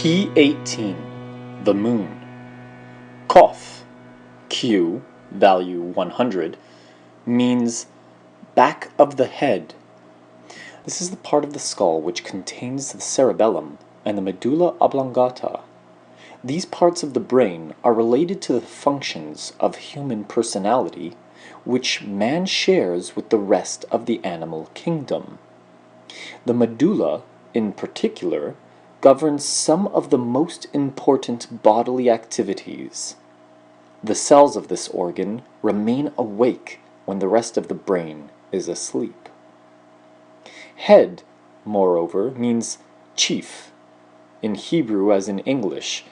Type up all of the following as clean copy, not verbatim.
Key 18, the moon. Kof, Q, value 100, means back of the head. This is the part of the skull which contains the cerebellum and the medulla oblongata. These parts of the brain are related to the functions of human personality, which man shares with the rest of the animal kingdom. The medulla, in particular, governs some of the most important bodily activities. The cells of this organ remain awake when the rest of the brain is asleep. Head, moreover, means chief, in Hebrew as in English,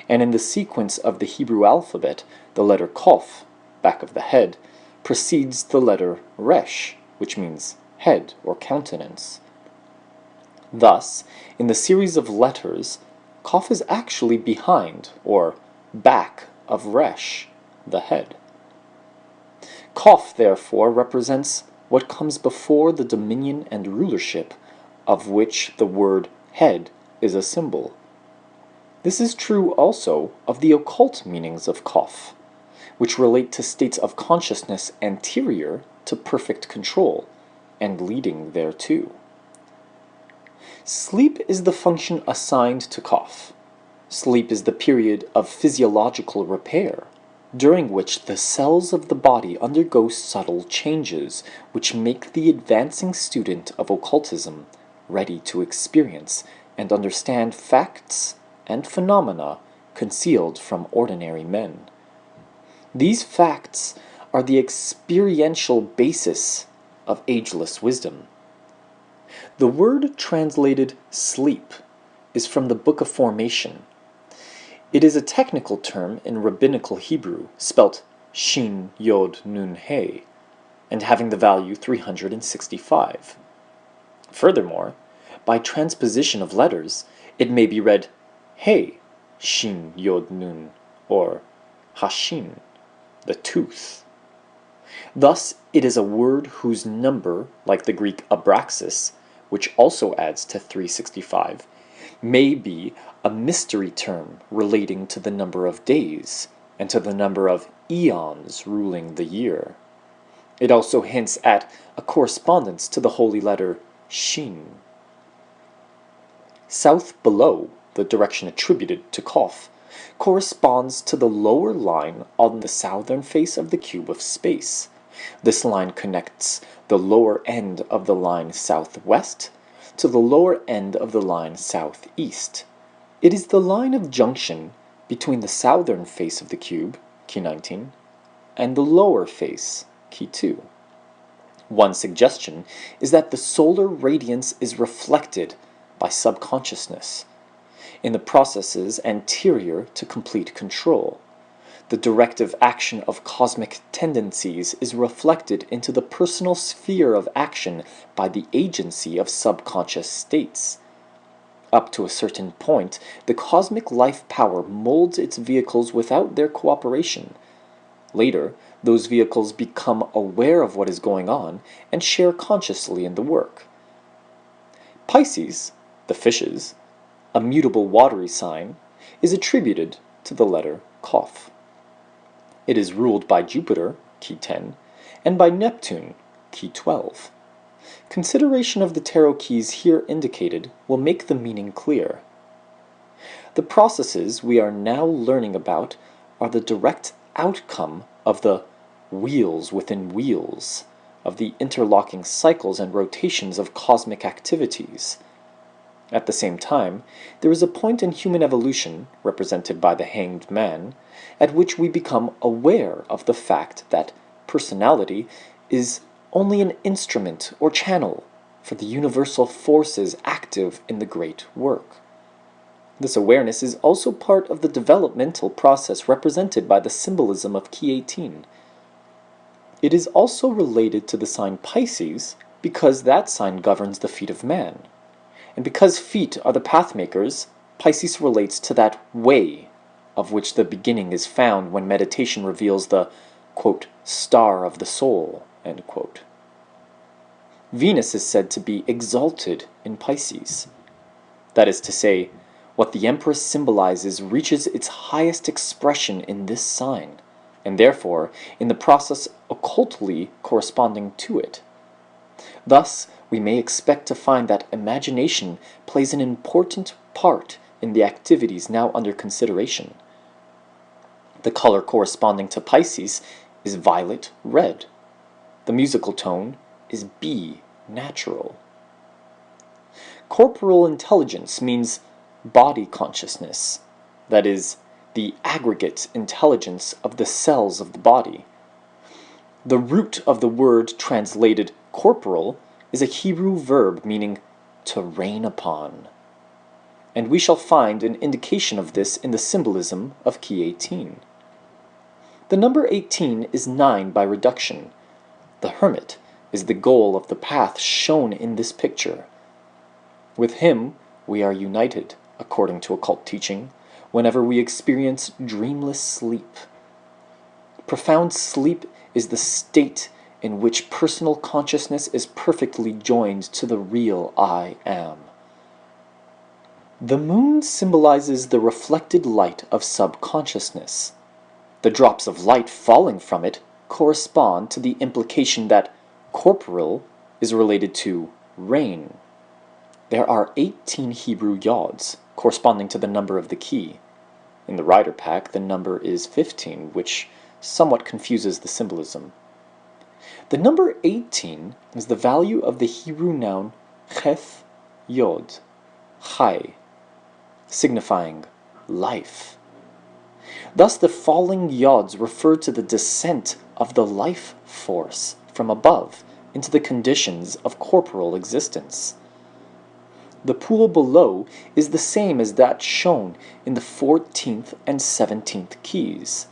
and in the sequence of the Hebrew alphabet, the letter Kof, back of the head, precedes the letter Resh, which means head or countenance. Thus, in the series of letters, Kof is actually behind, or back, of Resh, the head. Kof, therefore, represents what comes before the dominion and rulership of which the word head is a symbol. This is true also of the occult meanings of Kof, which relate to states of consciousness anterior to perfect control, and leading thereto. Sleep is the function assigned to Kof. Sleep is the period of physiological repair, during which the cells of the body undergo subtle changes which make the advancing student of occultism ready to experience and understand facts and phenomena concealed from ordinary men. These facts are the experiential basis of ageless wisdom. The word translated sleep is from the Book of Formation. It is a technical term in rabbinical Hebrew, spelt Shin Yod Nun He, and having the value 365. Furthermore, by transposition of letters, it may be read He, Shin Yod Nun, or Hashin, the tooth. Thus, it is a word whose number, like the Greek abraxas, which also adds to 365, may be a mystery term relating to the number of days and to the number of eons ruling the year. It also hints at a correspondence to the holy letter Shin. South below, the direction attributed to Kof, corresponds to the lower line on the southern face of the cube of space. This line connects the lower end of the line southwest to the lower end of the line southeast. It is the line of junction between the southern face of the cube, key 19, and the lower face, key 2. One suggestion is that the solar radiance is reflected by subconsciousness in the processes anterior to complete control. The directive action of cosmic tendencies is reflected into the personal sphere of action by the agency of subconscious states. Up to a certain point, the cosmic life power molds its vehicles without their cooperation. Later, those vehicles become aware of what is going on and share consciously in the work. Pisces, the fishes, a mutable watery sign, is attributed to the letter Kof. It is ruled by Jupiter, key 10, and by Neptune, key 12. Consideration of the tarot keys here indicated will make the meaning clear. The processes we are now learning about are the direct outcome of the wheels within wheels, of the interlocking cycles and rotations of cosmic activities. At the same time, there is a point in human evolution, represented by the hanged man, at which we become aware of the fact that personality is only an instrument or channel for the universal forces active in the great work. This awareness is also part of the developmental process represented by the symbolism of Key 18. It is also related to the sign Pisces because that sign governs the feet of man. And because feet are the pathmakers, Pisces relates to that way of which the beginning is found when meditation reveals the, quote, star of the soul, end quote. Venus is said to be exalted in Pisces. That is to say, What the Empress symbolizes reaches its highest expression in this sign, and therefore in the process occultly corresponding to it. Thus, we may expect to find that imagination plays an important part in the activities now under consideration. The color corresponding to Pisces is violet-red. The musical tone is B, natural. Corporal intelligence means body consciousness, that is, the aggregate intelligence of the cells of the body. The root of the word translated corporal is a Hebrew verb meaning to reign upon. And we shall find an indication of this in the symbolism of key 18. The number 18 is 9 by reduction. The hermit is the goal of the path shown in this picture. With him, we are united, according to occult teaching, whenever we experience dreamless sleep. Profound sleep is the state in which personal consciousness is perfectly joined to the real I am. The moon symbolizes the reflected light of subconsciousness. The drops of light falling from it correspond to the implication that corporal is related to rain. There are 18 Hebrew yods, corresponding to the number of the key. In the rider pack, the number is 15, which somewhat confuses the symbolism. The number 18 is the value of the Hebrew noun cheth yod, chai, signifying life. Thus the falling yods refer to the descent of the life force from above into the conditions of corporal existence. The pool below is the same as that shown in the 14th and 17th keys.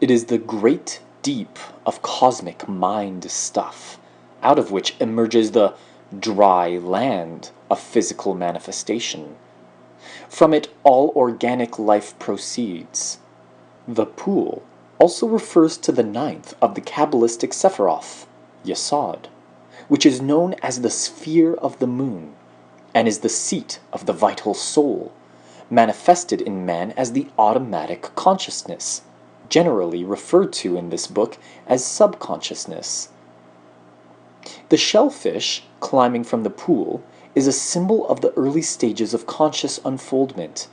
It is the great deep of cosmic mind stuff, out of which emerges the dry land of physical manifestation. From it all organic life proceeds. The pool also refers to the 9th of the Kabbalistic Sephiroth, Yesod, which is known as the sphere of the moon, and is the seat of the vital soul, manifested in man as the automatic consciousness, generally referred to in this book as subconsciousness. The shellfish climbing from the pool is a symbol of the early stages of conscious unfoldment.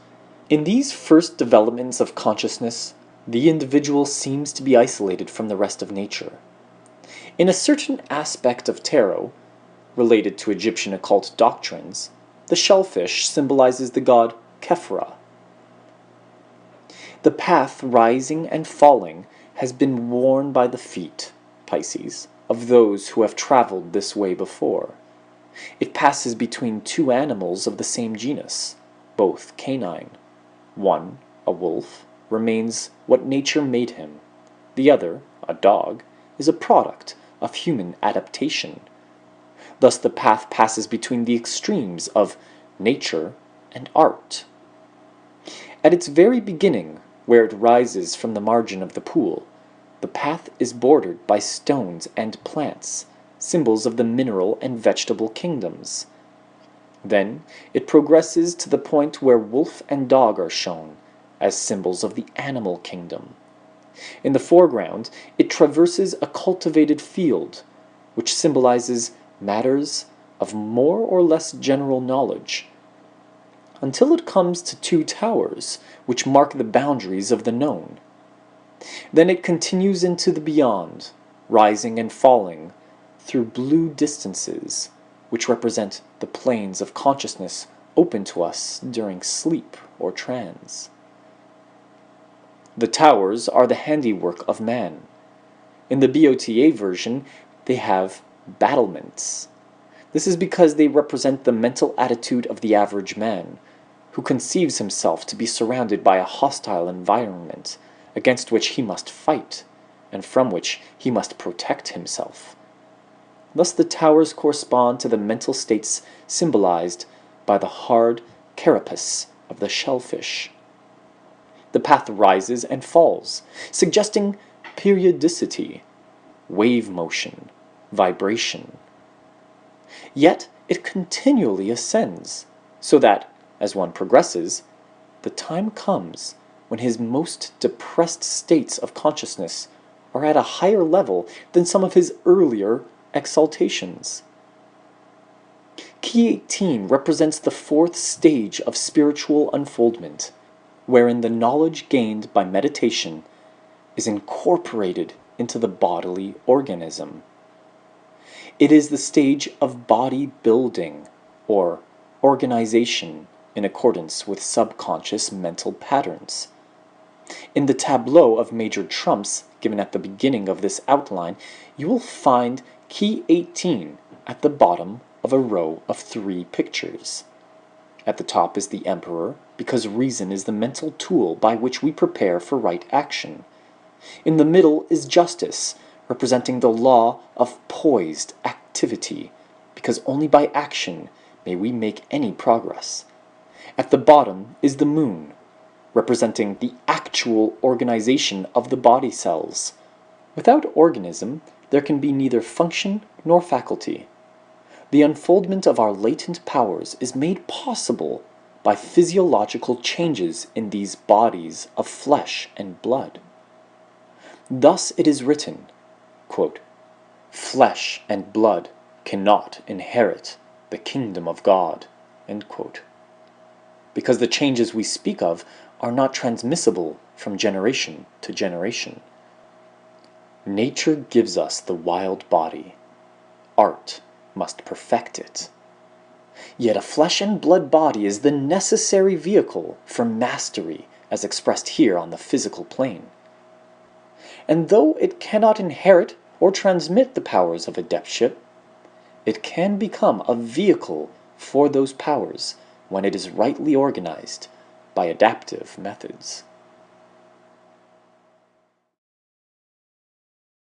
In these first developments of consciousness, the individual seems to be isolated from the rest of nature. In a certain aspect of tarot, related to Egyptian occult doctrines, the shellfish symbolizes the god Khepra. The path rising and falling has been worn by the feet, Pisces, of those who have traveled this way before. It passes between two animals of the same genus, both canine. One, a wolf, remains what nature made him. The other, a dog, is a product of human adaptation. Thus the path passes between the extremes of nature and art. At its very beginning, where it rises from the margin of the pool, the path is bordered by stones and plants, symbols of the mineral and vegetable kingdoms. Then it progresses to the point where wolf and dog are shown, as symbols of the animal kingdom. In the foreground, it traverses a cultivated field, which symbolizes matters of more or less general knowledge, until it comes to two towers, which mark the boundaries of the known. Then it continues into the beyond, rising and falling through blue distances, which represent the planes of consciousness open to us during sleep or trance. The towers are the handiwork of man. In the BOTA version, they have battlements. This is because they represent the mental attitude of the average man, who conceives himself to be surrounded by a hostile environment against which he must fight, and from which he must protect himself. Thus the towers correspond to the mental states symbolized by the hard carapace of the shellfish. The path rises and falls, suggesting periodicity, wave motion, vibration. Yet it continually ascends, so that, as one progresses, the time comes when his most depressed states of consciousness are at a higher level than some of his earlier exaltations. Key 18 represents the fourth stage of spiritual unfoldment, wherein the knowledge gained by meditation is incorporated into the bodily organism. It is the stage of body building, or organization, in accordance with subconscious mental patterns. In the tableau of major trumps given at the beginning of this outline, you will find key 18 at the bottom of a row of 3 pictures. At the top is the Emperor, because reason is the mental tool by which we prepare for right action. In the middle is Justice, representing the law of poised activity, because only by action may we make any progress. At the bottom is the Moon, representing the actual organization of the body cells. Without organism, there can be neither function nor faculty. The unfoldment of our latent powers is made possible by physiological changes in these bodies of flesh and blood. Thus it is written, quote, "Flesh and blood cannot inherit the kingdom of God," end quote. Because the changes we speak of are not transmissible from generation to generation. Nature gives us the wild body. Art must perfect it. Yet a flesh and blood body is the necessary vehicle for mastery as expressed here on the physical plane. And though it cannot inherit or transmit the powers of adeptship, it can become a vehicle for those powers when it is rightly organized by adaptive methods.